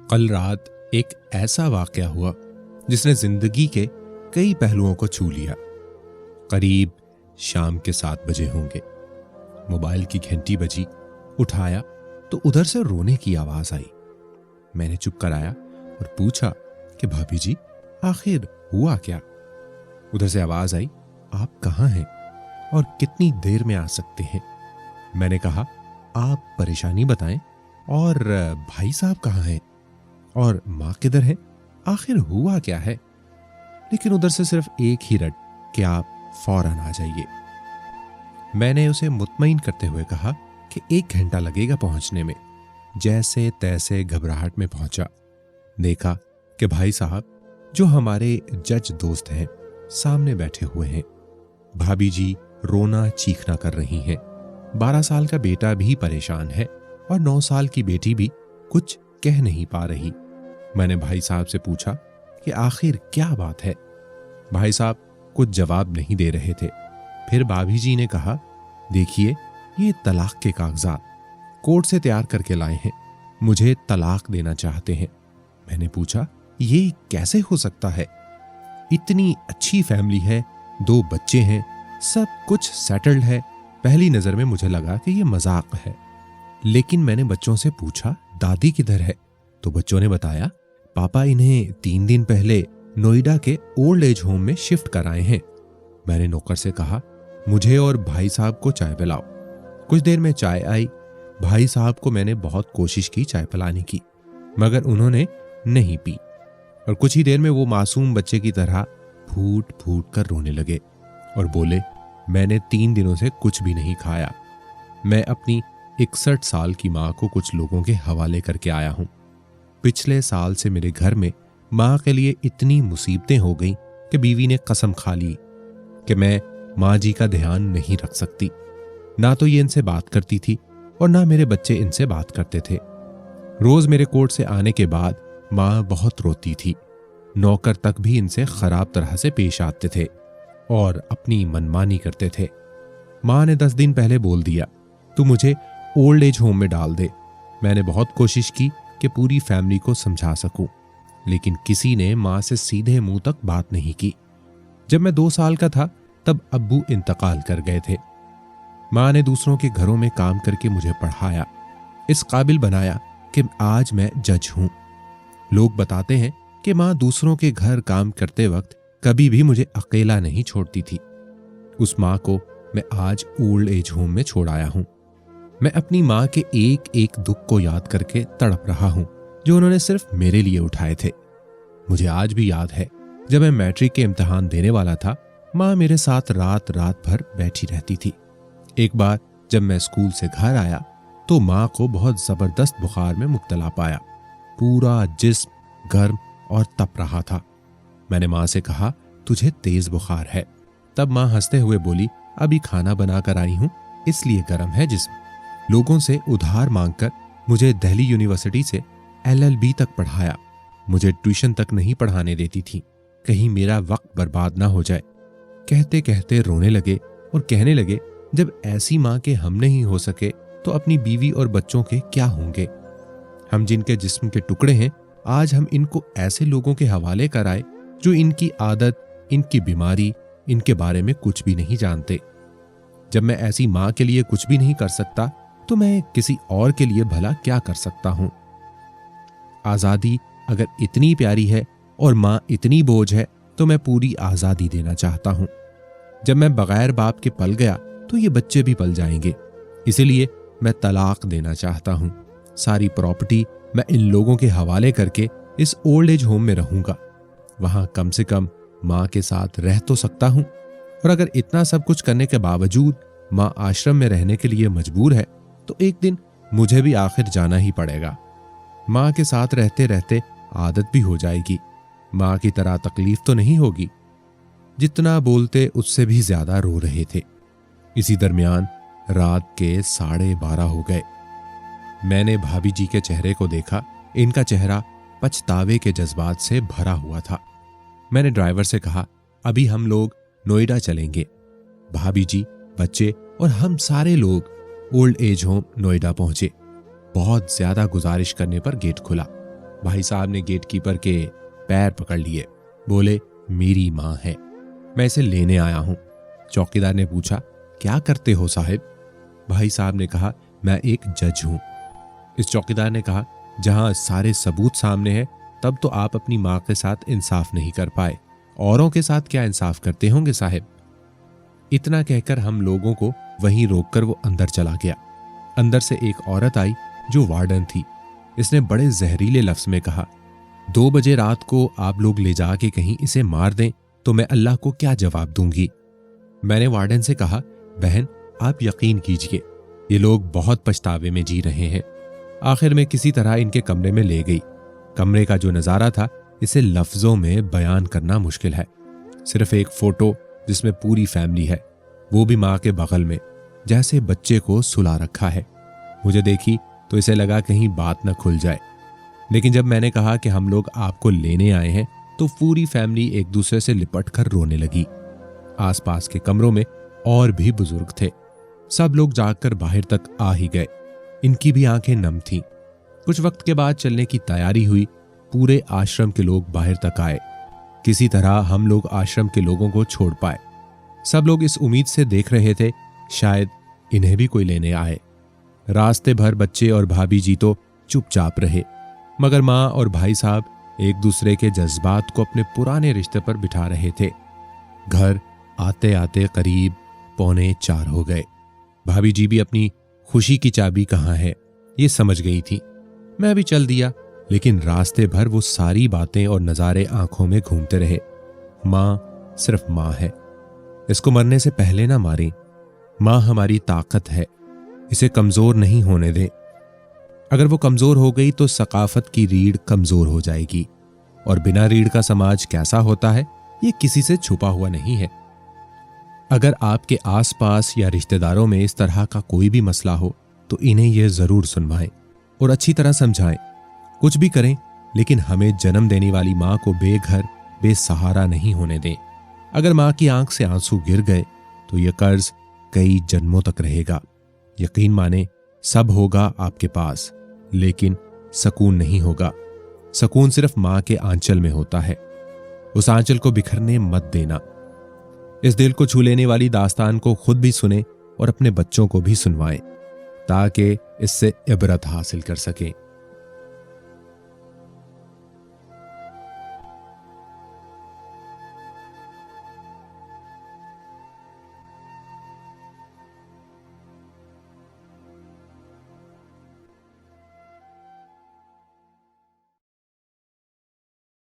कल रात एक ऐसा वाकया हुआ जिसने जिंदगी के कई पहलुओं को छू लिया। करीब शाम के 7 बजे होंगे। मोबाइल की घंटी बजी। उठाया तो उधर से रोने की आवाज आई। मैंने चुप कराया और पूछा कि भाभी जी, आखिर हुआ क्या? उधर से आवाज आई, आप कहाँ हैं और कितनी देर में आ सकते हैं? मैंने कहा, आप परेशानी बताएं और भाई साहब कहाँ हैं और माँ किधर है, आखिर हुआ क्या है? लेकिन उधर से सिर्फ एक ही रट कि आप फौरन आ जाइए। मैंने उसे मुतमईन करते हुए कहा कि 1 घंटा लगेगा पहुंचने में। जैसे तैसे घबराहट में पहुंचा। देखा कि भाई साहब जो हमारे जज दोस्त हैं सामने बैठे हुए हैं। भाभी जी रोना चीखना कर रही हैं। 12 साल का बेटा भी परेशान है और 9 साल की बेटी भी कुछ कह नहीं पा रही। मैंने भाई साहब से पूछा कि आखिर क्या बात है। भाई साहब कुछ जवाब नहीं दे रहे थे। फिर भाभी जी ने कहा, देखिए, ये तलाक के कागजात कोर्ट से तैयार करके लाए हैं, मुझे तलाक देना चाहते हैं। मैंने पूछा, ये कैसे हो सकता है? इतनी अच्छी फैमिली है, 2 बच्चे हैं, सब कुछ सेटल्ड है। पहली नजर में मुझे लगा कि ये मजाक है। लेकिन मैंने बच्चों से पूछा, दादी किधर है? तो बच्चों ने बताया, पापा इन्हें 3 दिन पहले नोएडा के ओल्ड एज होम में शिफ्ट कराए हैं। मैंने नौकर से कहा, मुझे और भाई साहब को चाय पिलाओ। कुछ देर में चाय आई। भाई साहब को मैंने बहुत कोशिश की चाय पिलाने की, मगर उन्होंने नहीं पी और कुछ ही देर में वो मासूम बच्चे की तरह फूट फूट कर रोने लगे और बोले, मैंने 3 दिनों से कुछ भी नहीं खाया। मैं अपनी 61 साल की माँ को कुछ लोगों के हवाले करके आया हूँ। पिछले साल से मेरे घर में माँ के लिए इतनी मुसीबतें हो गई कि बीवी ने कसम खा ली कि मैं माँ जी का ध्यान नहीं रख सकती। ना तो ये इनसे बात करती थी और ना मेरे बच्चे इनसे बात करते थे। रोज मेरे कोर्ट से आने के बाद माँ बहुत रोती थी। नौकर तक भी इनसे खराब तरह से पेश आते थे और अपनी मनमानी करते थे। माँ ने 10 दिन पहले बोल दिया, तू मुझे ओल्ड एज होम में डाल दे। मैंने बहुत कोशिश की कि पूरी फैमिली को समझा सकूं, लेकिन किसी ने माँ से सीधे मुंह तक बात नहीं की। जब मैं 2 साल का था तब अब्बू इंतकाल कर गए थे। माँ ने दूसरों के घरों में काम करके मुझे पढ़ाया, इस काबिल बनाया कि आज मैं जज हूं। लोग बताते हैं कि माँ दूसरों के घर काम करते वक्त कभी भी मुझे अकेला नहीं छोड़ती थी। उस माँ को मैं आज ओल्ड एज होम में छोड़ आया हूं। मैं अपनी माँ के एक एक दुख को याद करके तड़प रहा हूं जो उन्होंने सिर्फ मेरे लिए उठाए थे। मुझे आज भी याद है, जब मैं मैट्रिक के इम्तिहान देने वाला था, माँ मेरे साथ रात रात भर बैठी रहती थी। एक बार जब मैं स्कूल से घर आया तो माँ को बहुत जबरदस्त बुखार में मुब्तला पाया। पूरा जिस्म गर्म और तप रहा था। मैंने माँ से कहा, तुझे तेज बुखार है। तब माँ हंसते हुए बोली, अभी खाना बनाकर आई हूं, इसलिए गर्म है जिस्म। लोगों से उधार मांगकर मुझे दिल्ली यूनिवर्सिटी से LLB तक पढ़ाया। मुझे ट्यूशन तक नहीं पढ़ाने देती थी, कहीं मेरा वक्त बर्बाद ना हो जाए। कहते कहते रोने लगे और कहने लगे, जब ऐसी माँ के हम नहीं हो सके तो अपनी बीवी और बच्चों के क्या होंगे? हम जिनके जिस्म के टुकड़े हैं, आज हम इनको ऐसे लोगों के हवाले कराए जो इनकी आदत, इनकी बीमारी, इनके बारे में कुछ भी नहीं जानते। जब मैं ऐसी माँ के लिए कुछ भी नहीं कर सकता तो मैं किसी और के लिए भला क्या कर सकता हूं? आजादी अगर इतनी प्यारी है और माँ इतनी बोझ है तो मैं पूरी आजादी देना चाहता हूं। जब मैं बगैर बाप के पल गया तो ये बच्चे भी पल जाएंगे। इसीलिए मैं तलाक देना चाहता हूं। सारी प्रॉपर्टी मैं इन लोगों के हवाले करके इस ओल्ड एज होम में रहूंगा। वहां कम से कम माँ के साथ रह तो सकता हूं। और अगर इतना सब कुछ करने के बावजूद माँ आश्रम में रहने के लिए मजबूर है तो एक दिन मुझे भी आखिर जाना ही पड़ेगा। माँ के साथ रहते रहते आदत भी हो जाएगी। माँ की तरह तकलीफ तो नहीं होगी। जितना बोलते उससे भी ज्यादा रो रहे थे। इसी दरमियान रात के 12:30 हो गए। मैंने भाभी जी के चेहरे को देखा। इनका चेहरा पछतावे के जज्बात से भरा हुआ था। मैंने ड्राइवर से कहा, अभी हम लोग नोएडा चलेंगे। भाभी जी, बच्चे और हम सारे लोग ओल्ड एज होम नोएडा पहुंचे। बहुत ज्यादा गुजारिश करने पर गेट खुला। भाई साहब ने गेटकीपर के पैर पकड़ लिए। बोले, मेरी मां है, मैं इसे लेने आया हूं। चौकीदार ने पूछा, क्या करते हो साहिब? भाई साहब ने कहा, मैं एक जज हूं। इस चौकीदार ने कहा, जहां सारे सबूत सामने हैं तब तो आप अपनी मां के साथ इंसाफ नहीं कर पाए, औरों के साथ क्या इंसाफ करते होंगे साहिब? इतना कहकर हम लोगों को वहीं रोककर वो अंदर चला गया। अंदर से एक औरत आई जो वार्डन थी। इसने बड़े जहरीले लफ्ज में कहा, 2 बजे रात को आप लोग ले जाके कहीं इसे मार दें तो मैं अल्लाह को क्या जवाब दूंगी? मैंने वार्डन से कहा, बहन आप यकीन कीजिए, ये लोग बहुत पछतावे में जी रहे हैं। आखिर में किसी तरह इनके कमरे में ले गई। कमरे का जो नजारा था इसे लफ्जों में बयान करना मुश्किल है। सिर्फ एक फोटो जिसमें पूरी फैमिली है, वो भी मां के बगल में, जैसे बच्चे को सुला रखा है। मुझे देखी तो इसे लगा कहीं बात न खुल जाए, लेकिन जब मैंने कहा कि हम लोग आपको लेने आए हैं तो पूरी फैमिली एक दूसरे से लिपट कर रोने लगी। आसपास के कमरों में और भी बुजुर्ग थे। सब लोग जागकर बाहर तक आ ही गए। इनकी भी आंखें नम थीं। कुछ वक्त के बाद चलने की तैयारी हुई। पूरे आश्रम के लोग बाहर तक आए। किसी तरह हम लोग आश्रम के लोगों को छोड़ पाए। सब लोग इस उम्मीद से देख रहे थे शायद इन्हें भी कोई लेने आए। रास्ते भर बच्चे और भाभी जी तो चुपचाप रहे, मगर मां और भाई साहब एक दूसरे के जज्बात को अपने पुराने रिश्ते पर बिठा रहे थे। घर आते आते करीब 3:45 हो गए। भाभी जी भी अपनी खुशी की चाबी कहाँ है ये समझ गई थी। मैं भी चल दिया, लेकिन रास्ते भर वो सारी बातें और नजारे आंखों में घूमते रहे। मां सिर्फ मां है, इसको मरने से पहले ना मारें। मां हमारी ताकत है, इसे कमजोर नहीं होने दें। अगर वो कमजोर हो गई तो सकाफत की रीढ़ कमजोर हो जाएगी, और बिना रीढ़ का समाज कैसा होता है ये किसी से छुपा हुआ नहीं है। अगर आपके आसपास या रिश्तेदारों में इस तरह का कोई भी मसला हो तो इन्हें यह जरूर सुनवाएं और अच्छी तरह समझाएं। कुछ भी करें, लेकिन हमें जन्म देने वाली मां को बेघर बेसहारा नहीं होने दें। अगर मां की आंख से आंसू गिर गए तो यह कर्ज कई जन्मों तक रहेगा। यकीन माने, सब होगा आपके पास, लेकिन सुकून नहीं होगा। सुकून सिर्फ मां के आंचल में होता है। उस आंचल को बिखरने मत देना। इस दिल को छू लेने वाली दास्तान को खुद भी सुने और अपने बच्चों को भी सुनवाएं, ताकि इससे इबरत हासिल कर सकें।